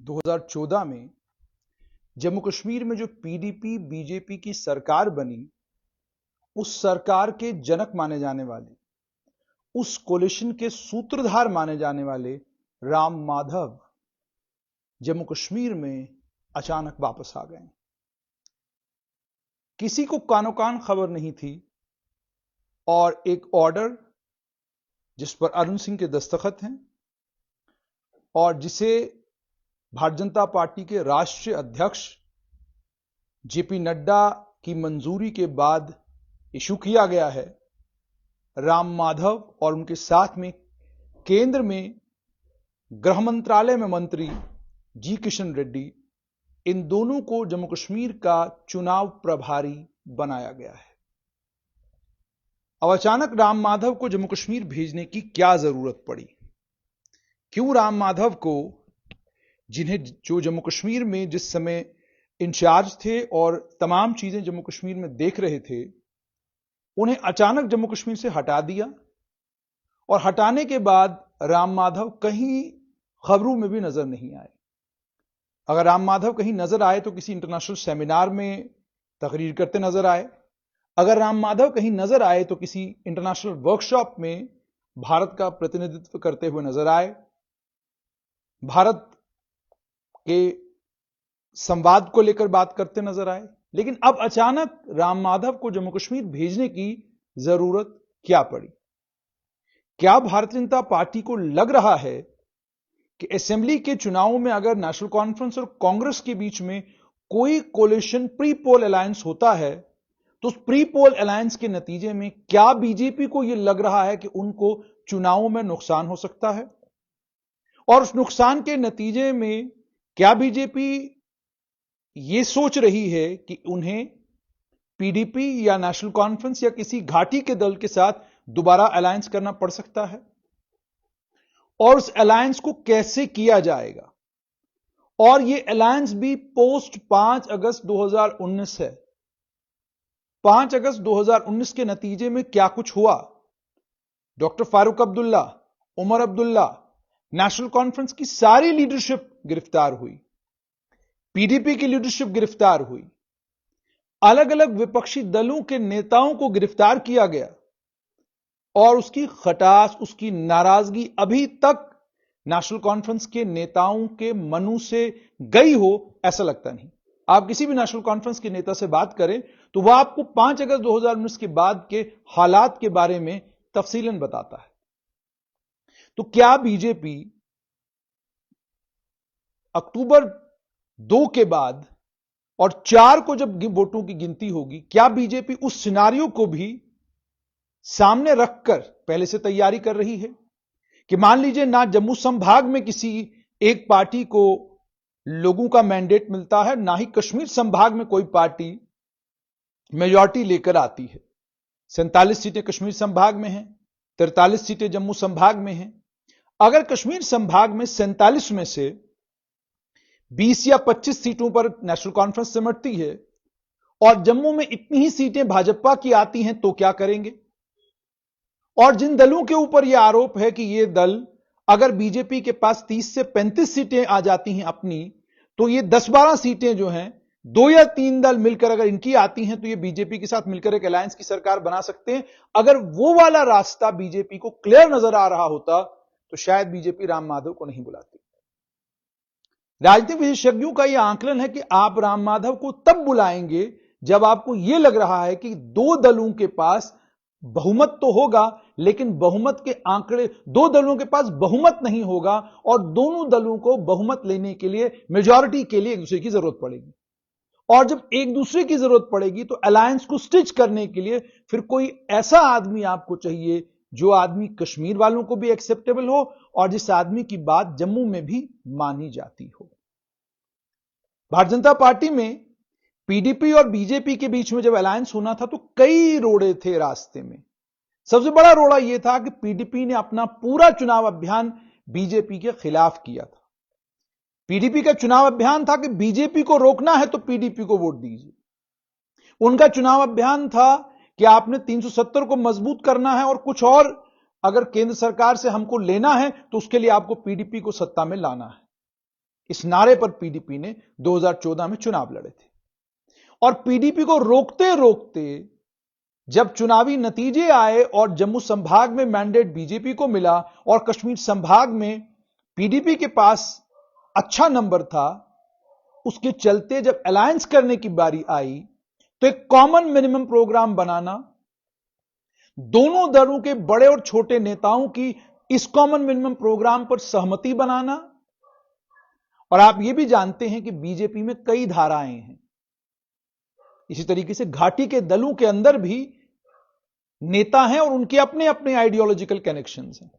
2014 में जम्मू कश्मीर में जो पीडीपी बीजेपी की सरकार बनी, उस सरकार के जनक माने जाने वाले, उस कोलिशन के सूत्रधार माने जाने वाले राम माधव जम्मू कश्मीर में अचानक वापस आ गए। किसी को कानो कान खबर नहीं थी और एक ऑर्डर जिस पर अरुण सिंह के दस्तखत हैं और जिसे भारतीय जनता पार्टी के राष्ट्रीय अध्यक्ष जेपी नड्डा की मंजूरी के बाद इशू किया गया है, राम माधव और उनके साथ में केंद्र में गृह मंत्रालय में मंत्री जी किशन रेड्डी, इन दोनों को जम्मू कश्मीर का चुनाव प्रभारी बनाया गया है। अब अचानक राम माधव को जम्मू कश्मीर भेजने की क्या जरूरत पड़ी? क्यों राम माधव को, जो जम्मू कश्मीर में जिस समय इंचार्ज थे और तमाम चीजें जम्मू कश्मीर में देख रहे थे, उन्हें अचानक जम्मू कश्मीर से हटा दिया और हटाने के बाद राम माधव कहीं खबरों में भी नजर नहीं आए। अगर राम माधव कहीं नजर आए तो किसी इंटरनेशनल सेमिनार में तकरीर करते नजर आए, अगर राम माधव कहीं नजर आए तो किसी इंटरनेशनल वर्कशॉप में भारत का प्रतिनिधित्व करते हुए नजर आए, भारत के संवाद को लेकर बात करते नजर आए। लेकिन अब अचानक राम माधव को जम्मू कश्मीर भेजने की जरूरत क्या पड़ी? क्या भारतीय जनता पार्टी को लग रहा है कि असेंबली के चुनावों में अगर नेशनल कॉन्फ्रेंस और कांग्रेस के बीच में कोई कोलिशन प्री पोल अलायंस होता है तो उस प्री पोल अलायंस के नतीजे में क्या बीजेपी को यह लग रहा है कि उनको चुनावों में नुकसान हो सकता है? और उस नुकसान के नतीजे में क्या बीजेपी यह सोच रही है कि उन्हें पीडीपी या नेशनल कॉन्फ्रेंस या किसी घाटी के दल के साथ दोबारा अलायंस करना पड़ सकता है? और उस अलायंस को कैसे किया जाएगा? और यह अलायंस भी पोस्ट 5 अगस्त 2019 है। 5 अगस्त 2019 के नतीजे में क्या कुछ हुआ? Doctor Farooq Abdullah, Omar Abdullah, National Conference की सारी लीडरशिप गिरफ्तार हुई, पीडीपी की लीडरशिप गिरफ्तार हुई, अलग अलग विपक्षी दलों के नेताओं को गिरफ्तार किया गया और उसकी खटास, उसकी नाराजगी अभी तक नेशनल कॉन्फ्रेंस के नेताओं के मनों से गई हो ऐसा लगता नहीं। आप किसी भी नेशनल कॉन्फ्रेंस के नेता से बात करें तो वह आपको 5 अगस्त 2019 के बाद के हालात के बारे में तफसीलन बताता है। तो क्या बीजेपी अक्टूबर 2 के बाद और 4 को जब वोटों की गिनती होगी, क्या बीजेपी उस सिनारियो को भी सामने रखकर पहले से तैयारी कर रही है कि मान लीजिए ना जम्मू संभाग में किसी एक पार्टी को लोगों का मैंडेट मिलता है, ना ही कश्मीर संभाग में कोई पार्टी मेजॉरिटी लेकर आती है। 47 सीटें कश्मीर संभाग में हैं, 43 सीटें जम्मू संभाग में हैं। अगर कश्मीर संभाग में 47 में से 20 या 25 सीटों पर नेशनल कॉन्फ्रेंस सिमटती है और जम्मू में इतनी ही सीटें भाजपा की आती हैं तो क्या करेंगे? और जिन दलों के ऊपर यह आरोप है कि ये दल अगर बीजेपी के पास 30 से 35 सीटें आ जाती हैं अपनी, तो ये 10-12 सीटें जो हैं, 2 या 3 दल मिलकर अगर इनकी आती हैं तो ये बीजेपी के साथ मिलकर एक अलायंस की सरकार बना सकते हैं। अगर वो वाला रास्ता बीजेपी को क्लियर नजर आ रहा होता तो शायद बीजेपी राम माधव को नहीं बुलाती। राजनीतिक विशेषज्ञों का यह आंकलन है कि आप राम माधव को तब बुलाएंगे जब आपको यह लग रहा है कि 2 दलों के पास बहुमत तो होगा, लेकिन बहुमत के आंकड़े, 2 दलों के पास बहुमत नहीं होगा और दोनों दलों को बहुमत लेने के लिए, मेजॉरिटी के लिए एक दूसरे की जरूरत पड़ेगी। और जब एक दूसरे की जरूरत पड़ेगी तो अलायंस को स्टिच करने के लिए फिर कोई ऐसा आदमी आपको चाहिए जो आदमी कश्मीर वालों को भी एक्सेप्टेबल हो और जिस आदमी की बात जम्मू में भी मानी जाती हो। भारतीय जनता पार्टी में पीडीपी और बीजेपी के बीच में जब अलायंस होना था तो कई रोड़े थे रास्ते में। सबसे बड़ा रोड़ा यह था कि पीडीपी ने अपना पूरा चुनाव अभियान बीजेपी के खिलाफ किया था। पीडीपी का चुनाव अभियान था कि बीजेपी को रोकना है तो पीडीपी को वोट दीजिए। उनका चुनाव अभियान था कि आपने 370 को मजबूत करना है और कुछ और अगर केंद्र सरकार से हमको लेना है तो उसके लिए आपको पीडीपी को सत्ता में लाना है। इस नारे पर पीडीपी ने 2014 में चुनाव लड़े थे। और पीडीपी को रोकते रोकते जब चुनावी नतीजे आए और जम्मू संभाग में मैंडेट बीजेपी को मिला और कश्मीर संभाग में पीडीपी के पास अच्छा नंबर था, उसके चलते जब अलायंस करने की बारी आई तो एक कॉमन मिनिमम प्रोग्राम बनाना, दोनों दलों के बड़े और छोटे नेताओं की इस कॉमन मिनिमम प्रोग्राम पर सहमति बनाना। और आप यह भी जानते हैं कि बीजेपी में कई धाराएं हैं, इसी तरीके से घाटी के दलों के अंदर भी नेता हैं और उनके अपने अपने आइडियोलॉजिकल कनेक्शंस हैं,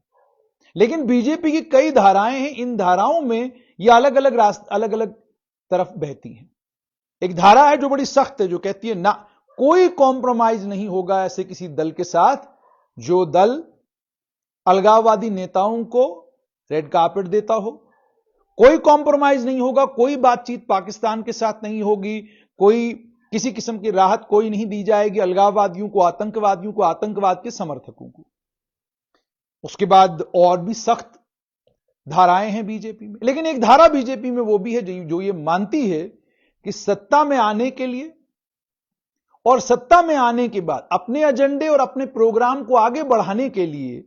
लेकिन बीजेपी की कई धाराएं हैं। इन धाराओं में ये अलग अलग तरफ बहती हैं। एक धारा है जो बड़ी सख्त है, जो कहती है ना, कोई कॉम्प्रोमाइज नहीं होगा ऐसे किसी दल के साथ जो दल अलगाववादी नेताओं को रेड कार्पेट देता हो। कोई कॉम्प्रोमाइज नहीं होगा, कोई बातचीत पाकिस्तान के साथ नहीं होगी, कोई किसी किस्म की राहत कोई नहीं दी जाएगी अलगाववादियों को, आतंकवादियों को, आतंकवाद के समर्थकों को। उसके बाद और भी सख्त धाराएं हैं बीजेपी में, लेकिन एक धारा बीजेपी में वो भी है जो ये मानती है कि सत्ता में आने के लिए और सत्ता में आने के बाद अपने एजेंडे और अपने प्रोग्राम को आगे बढ़ाने के लिए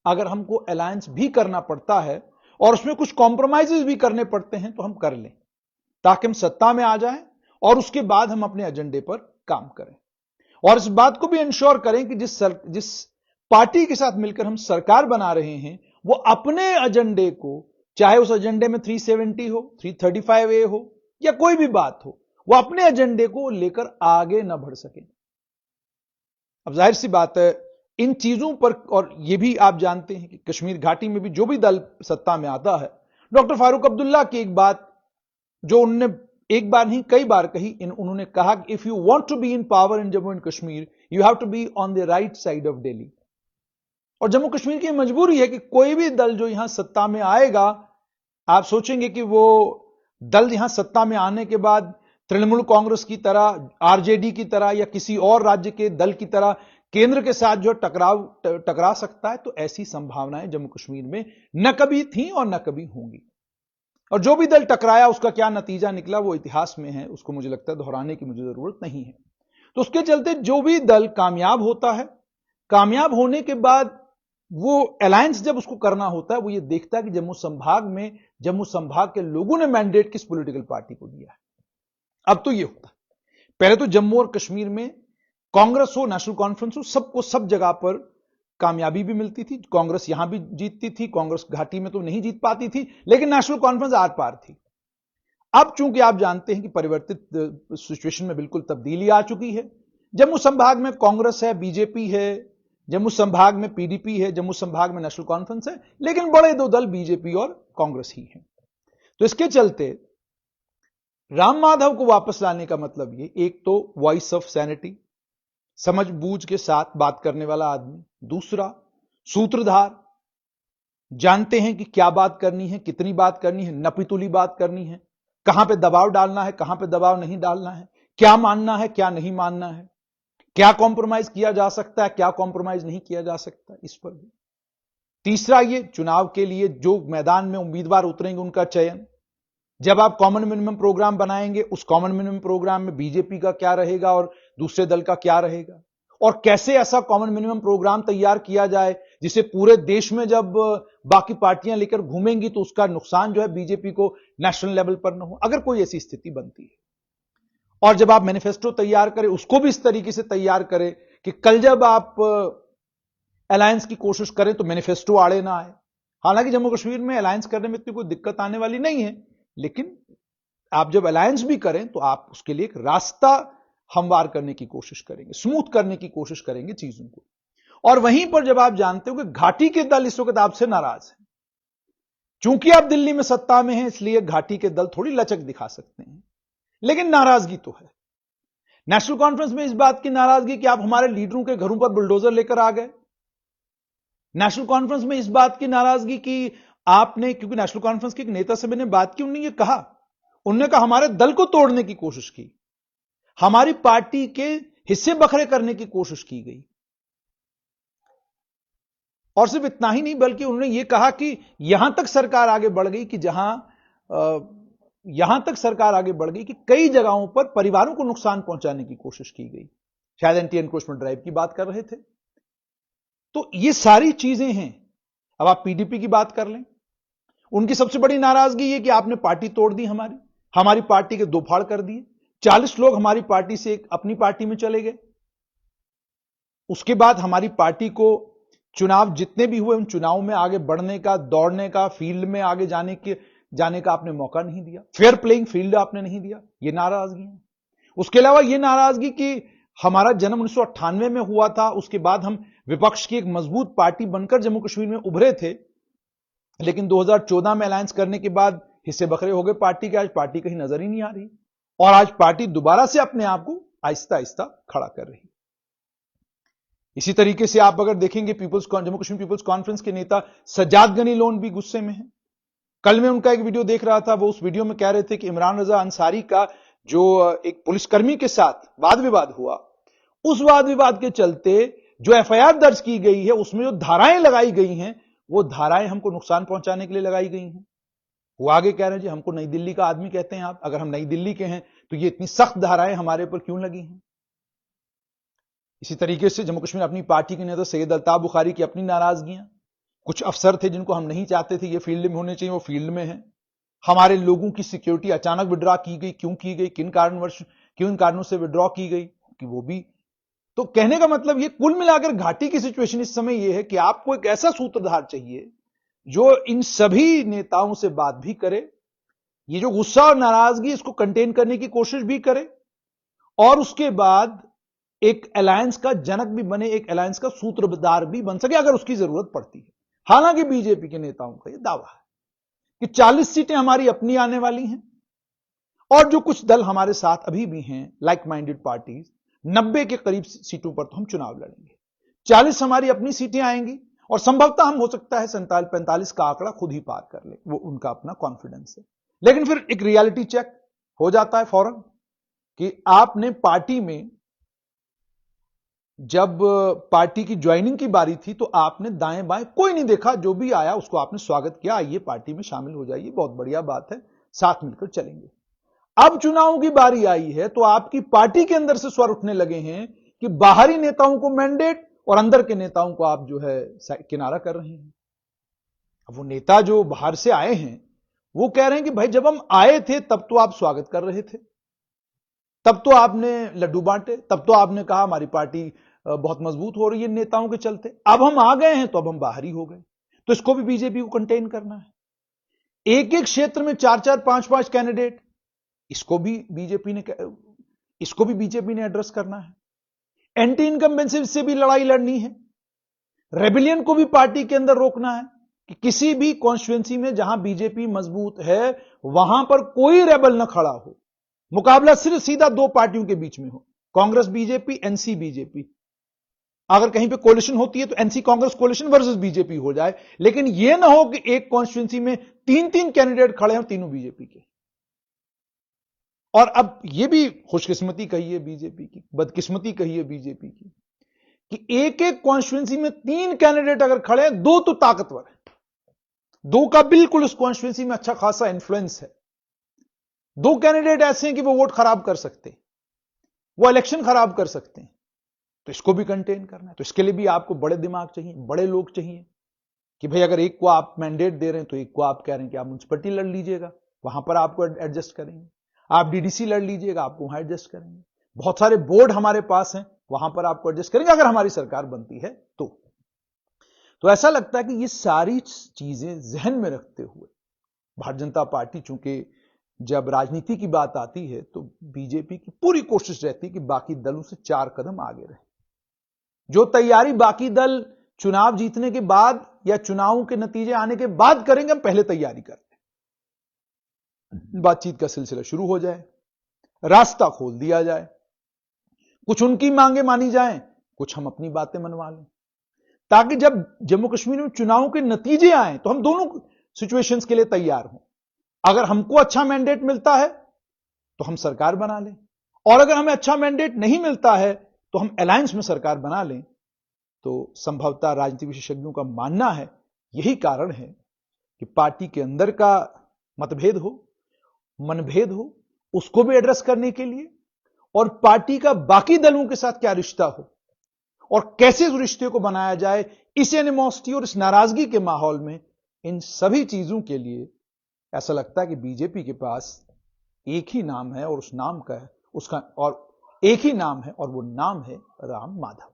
अगर हमको अलायंस भी करना पड़ता है और उसमें कुछ कॉम्प्रोमाइजेस भी करने पड़ते हैं तो हम कर लें, ताकि हम सत्ता में आ जाएं और उसके बाद हम अपने एजेंडे पर काम करें। और इस बात को भी इंश्योर करें कि जिस पार्टी के साथ मिलकर हम सरकार बना रहे हैं वो अपने एजेंडे को, चाहे उस एजेंडे में 370 हो, 335A हो या कोई भी बात हो, वो अपने एजेंडे को लेकर आगे ना बढ़ सके। अब जाहिर सी बात है इन चीजों पर, और ये भी आप जानते हैं कि कश्मीर घाटी में भी जो भी दल सत्ता में आता है, डॉक्टर फारूक अब्दुल्ला की एक बात जो उन्होंने एक बार नहीं कई बार कही, उन्होंने कहा कि if you want to be in power in Jammu and Kashmir you have to be on the right side of Delhi. और जम्मू कश्मीर की मजबूरी है कि कोई भी दल जो यहां सत्ता में आएगा, आप सोचेंगे कि वो दल यहां सत्ता में आने के बाद तृणमूल कांग्रेस की तरह, आरजेडी की तरह या किसी और राज्य के दल की तरह केंद्र के साथ जो टकरा सकता है, तो ऐसी संभावनाएं जम्मू कश्मीर में न कभी थी और न कभी होंगी। और जो भी दल टकराया उसका क्या नतीजा निकला वो इतिहास में है, उसको मुझे लगता है दोहराने की मुझे जरूरत नहीं है। तो उसके चलते जो भी दल कामयाब होता है, कामयाब होने के बाद वो अलायंस जब उसको करना होता है, वो ये देखता है कि जम्मू संभाग के लोगों ने मैंडेट किस पॉलिटिकल पार्टी को दिया है। अब तो ये होता है, पहले तो जम्मू और कश्मीर में कांग्रेस हो, नेशनल कॉन्फ्रेंस हो, सबको सब जगह पर कामयाबी भी मिलती थी। कांग्रेस यहां भी जीतती थी, कांग्रेस घाटी में तो नहीं जीत पाती थी, लेकिन नेशनल कॉन्फ्रेंस आर पार थी। अब चूंकि आप जानते हैं कि परिवर्तित सिचुएशन में बिल्कुल तब्दीली आ चुकी है। जम्मू संभाग में कांग्रेस है, बीजेपी है, जम्मू संभाग में पीडीपी है, जम्मू संभाग में नेशनल कॉन्फ्रेंस है, लेकिन बड़े दो दल बीजेपी और कांग्रेस ही हैं। तो इसके चलते राम माधव को वापस लाने का मतलब ये, एक तो वॉइस ऑफ सैनिटी, समझ बूझ के साथ बात करने वाला आदमी, दूसरा सूत्रधार, जानते हैं कि क्या बात करनी है, कितनी बात करनी है, नपीतुली बात करनी है, कहां पे दबाव डालना है, कहां पे दबाव नहीं डालना है, क्या मानना है, क्या नहीं मानना है, क्या कॉम्प्रोमाइज किया जा सकता है, क्या कॉम्प्रोमाइज नहीं किया जा सकता, इस पर भी। तीसरा ये चुनाव के लिए जो मैदान में उम्मीदवार उतरेंगे उनका चयन, जब आप कॉमन मिनिमम प्रोग्राम बनाएंगे उस कॉमन मिनिमम प्रोग्राम में बीजेपी का क्या रहेगा और दूसरे दल का क्या रहेगा, और कैसे ऐसा कॉमन मिनिमम प्रोग्राम तैयार किया जाए जिसे पूरे देश में जब बाकी पार्टियां लेकर घूमेंगी तो उसका नुकसान जो है बीजेपी को नेशनल लेवल पर न हो, अगर कोई ऐसी स्थिति बनती है। और जब आप मैनिफेस्टो तैयार करें उसको भी इस तरीके से तैयार करें कि कल जब आप अलायंस की कोशिश करें तो मैनिफेस्टो आड़े ना आए। हालांकि जम्मू कश्मीर में अलायंस करने में इतनी कोई दिक्कत आने वाली नहीं है, लेकिन आप जब अलायंस भी करें तो आप उसके लिए एक रास्ता हमवार करने की कोशिश करेंगे, स्मूथ करने की कोशिश करेंगे चीजों को। और वहीं पर जब आप जानते हो कि घाटी के दल इस वक्त आपसे नाराज हैं, चूंकि आप दिल्ली में सत्ता में हैं इसलिए घाटी के दल थोड़ी लचक दिखा सकते हैं, लेकिन नाराजगी तो है। नेशनल कॉन्फ्रेंस में इस बात की नाराजगी कि आप हमारे लीडरों के घरों पर बुलडोजर लेकर आ गए। नेशनल कॉन्फ्रेंस में इस बात की नाराजगी कि आपने, क्योंकि नेशनल कॉन्फ्रेंस के एक नेता से मैंने बात की, उन्होंने ये कहा हमारे दल को तोड़ने की कोशिश की, हमारी पार्टी के हिस्से बखरे करने की कोशिश की गई। और सिर्फ इतना ही नहीं, बल्कि उन्होंने यह कहा कि यहां तक सरकार आगे बढ़ गई कि जहां यहां तक सरकार आगे बढ़ गई कि कई जगहों पर परिवारों को नुकसान पहुंचाने की कोशिश की गई। शायद एंटी एनक्रोचमेंट ड्राइव की बात कर रहे थे। तो ये सारी चीजें हैं। अब आप पीडीपी की बात कर लें, उनकी सबसे बड़ी नाराजगी ये कि आपने पार्टी तोड़ दी, हमारी पार्टी के दो फाड़ कर दिए। 40 लोग हमारी पार्टी से अपनी पार्टी में चले गए। उसके बाद हमारी पार्टी को चुनाव जितने भी हुए उन चुनाव में आगे बढ़ने का, दौड़ने का, फील्ड में आगे जाने का आपने मौका नहीं दिया। फेयर प्लेइंग फील्ड आपने नहीं दिया। यह नाराजगी है। उसके अलावा यह नाराजगी कि हमारा जन्म 1998 में हुआ था, उसके बाद हम विपक्ष की एक मजबूत पार्टी बनकर जम्मू कश्मीर में उभरे थे, लेकिन 2014 में अलायंस करने के बाद हिस्से बखरे हो गए पार्टी के। आज पार्टी कहीं नजर ही नहीं आ रही और आज पार्टी दोबारा से अपने आप को आहिस्ता आहिस्ता खड़ा कर रही। इसी तरीके से आप अगर देखेंगे जम्मू कश्मीर पीपल्स कॉन्फ्रेंस के नेता सज्जाद गनी लोन भी गुस्से में हैं। कल मैं उनका एक वीडियो देख रहा था, वो उस वीडियो में कह रहे थे कि इमरान रजा अंसारी का जो एक पुलिसकर्मी के साथ वाद विवाद हुआ, उस वाद विवाद के चलते जो एफआईआर दर्ज की गई है उसमें जो धाराएं लगाई गई हैं वो धाराएं हमको नुकसान पहुंचाने के लिए लगाई गई हैं। वो आगे कह रहे हैं जी हमको नई दिल्ली का आदमी कहते हैं आप, अगर हम नई दिल्ली के हैं तो ये इतनी सख्त धाराएं हमारे पर क्यों लगी हैं। इसी तरीके से जम्मू कश्मीर अपनी पार्टी के नेता सैयद अल्ताफ बुखारी की अपनी नाराजगियां, कुछ अफसर थे जिनको हम नहीं चाहते थे ये फील्ड में होने चाहिए, वो फील्ड में हैं। हमारे लोगों की सिक्योरिटी अचानक विड्रॉ की गई, क्यों की गई, किन कारणों से विड्रॉ की गई, कि वो भी। तो कहने का मतलब ये कुल मिलाकर घाटी की सिचुएशन इस समय ये है कि आपको एक ऐसा सूत्रधार चाहिए जो इन सभी नेताओं से बात भी करे, ये जो गुस्सा और नाराजगी इसको कंटेन करने की कोशिश भी करे, और उसके बाद एक अलायंस का जनक भी बने, एक अलायंस का सूत्रधार भी बन सके अगर उसकी जरूरत पड़ती है। हालांकि बीजेपी के नेताओं का यह दावा है कि 40 सीटें हमारी अपनी आने वाली हैं और जो कुछ दल हमारे साथ अभी भी हैं, लाइक माइंडेड पार्टीज, 90 के करीब सीटों पर तो हम चुनाव लड़ेंगे। 40 हमारी अपनी सीटें आएंगी और संभवतः हम हो सकता है 47-45 का आंकड़ा खुद ही पार कर ले, वो उनका अपना कॉन्फिडेंस है। लेकिन फिर एक रियलिटी चेक हो जाता है फौरन कि आपने पार्टी में, जब पार्टी की ज्वाइनिंग की बारी थी तो आपने दाएं बाएं कोई नहीं देखा, जो भी आया उसको आपने स्वागत किया, आइए पार्टी में शामिल हो जाइए, बहुत बढ़िया बात है, साथ मिलकर चलेंगे। अब चुनावों की बारी आई है तो आपकी पार्टी के अंदर से स्वर उठने लगे हैं कि बाहरी नेताओं को मैंडेट और अंदर के नेताओं को आप जो है किनारा कर रहे हैं। अब वो नेता जो बाहर से आए हैं वो कह रहे हैं कि भाई जब हम आए थे तब तो आप स्वागत कर रहे थे, तब तो आपने लड्डू बांटे, तब तो आपने कहा हमारी पार्टी बहुत मजबूत हो रही है नेताओं के चलते, अब हम आ गए हैं तो अब हम बाहरी हो गए। तो इसको भी बीजेपी को कंटेन करना है। एक एक क्षेत्र में 4-4, 5-5 कैंडिडेट, इसको भी बीजेपी ने एड्रेस करना है। एंटी इनकम्बेंसी से भी लड़ाई लड़नी है। रेबिलियन को भी पार्टी के अंदर रोकना है कि किसी भी कॉन्स्टिट्यूएंसी में जहां बीजेपी मजबूत है वहां पर कोई रेबल न खड़ा हो। मुकाबला सिर्फ सीधा दो पार्टियों के बीच में हो, कांग्रेस बीजेपी, एनसी बीजेपी। अगर कहीं पे कोलिशन होती है तो NC Congress coalition versus BJP हो जाए, लेकिन यह ना हो कि एक कॉन्स्टिट्यूएंसी में 3-3 कैंडिडेट खड़े हैं और तीनों बीजेपी के। और अब यह भी खुशकिस्मती कहिए बीजेपी की, बदकिस्मती कहिए बीजेपी की, कि एक एक कॉन्स्टिट्यूएंसी में 3 कैंडिडेट अगर खड़े हैं, 2 तो ताकतवर है, 2 का बिल्कुल उस कॉन्स्टिट्यूएंसी में अच्छा खासा इंफ्लुएंस है। 2 कैंडिडेट ऐसे हैं कि वो वोट खराब कर सकते हैं, वो इलेक्शन खराब कर सकते हैं। तो इसको भी कंटेन करना है। तो इसके लिए भी आपको बड़े दिमाग चाहिए, बड़े लोग चाहिए कि भाई अगर एक को आप मैंडेट दे रहे हैं तो एक को आप कह रहे हैं कि आप म्युनिसिपैलिटी लड़ लीजिएगा, वहां पर आपको एडजस्ट करेंगे। आप डीडीसी लड़ लीजिएगा, आपको वहां एडजस्ट करेंगे। बहुत सारे बोर्ड हमारे पास हैं, वहां पर आपको एडजस्ट करेंगे अगर हमारी सरकार बनती है तो ऐसा लगता है कि ये सारी चीजें जहन में रखते हुए भारतीय जनता पार्टी, चूंकि जब राजनीति की बात आती है तो बीजेपी की पूरी कोशिश रहती है कि बाकी दलों से 4 कदम आगे रहे। जो तैयारी बाकी दल चुनाव जीतने के बाद या चुनावों के नतीजे आने के बाद करेंगे, हम पहले तैयारी करते हैं। बातचीत का सिलसिला शुरू हो जाए, रास्ता खोल दिया जाए, कुछ उनकी मांगे मानी जाएं, कुछ हम अपनी बातें मनवा लें, ताकि जब जम्मू कश्मीर में चुनावों के नतीजे आए तो हम दोनों सिचुएशंस के लिए तैयार हों। अगर हमको अच्छा मैंडेट मिलता है तो हम सरकार बना लें, और अगर हमें अच्छा मैंडेट नहीं मिलता है तो हम अलायंस में सरकार बना लें। तो संभवतः राजनीतिक विशेषज्ञों का मानना है यही कारण है कि पार्टी के अंदर का मतभेद हो, मनभेद हो, उसको भी एड्रेस करने के लिए, और पार्टी का बाकी दलों के साथ क्या रिश्ता हो और कैसे उस रिश्ते को बनाया जाए, इस एनिमोसिटी और इस नाराजगी के माहौल में, इन सभी चीजों के लिए ऐसा लगता है कि बीजेपी के पास एक ही नाम है और उस नाम का है उसका और एक ही नाम है और वो नाम है राम माधव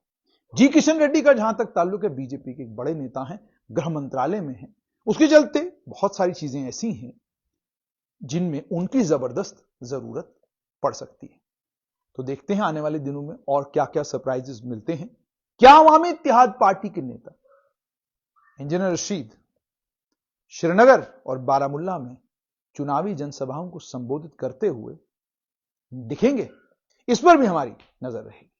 जी। किशन रेड्डी का जहां तक ताल्लुक है, बीजेपी के एक बड़े नेता हैं, गृह मंत्रालय में हैं, उसके चलते बहुत सारी चीजें ऐसी हैं जिनमें उनकी जबरदस्त जरूरत पड़ सकती है। तो देखते हैं आने वाले दिनों में और क्या क्या सरप्राइजेस मिलते हैं। क्या अवामी इत्तेहाद पार्टी के नेता इंजीनियर रशीद श्रीनगर और बारामुल्ला में चुनावी जनसभाओं को संबोधित करते हुए दिखेंगे, इस पर भी हमारी नजर रहेगी।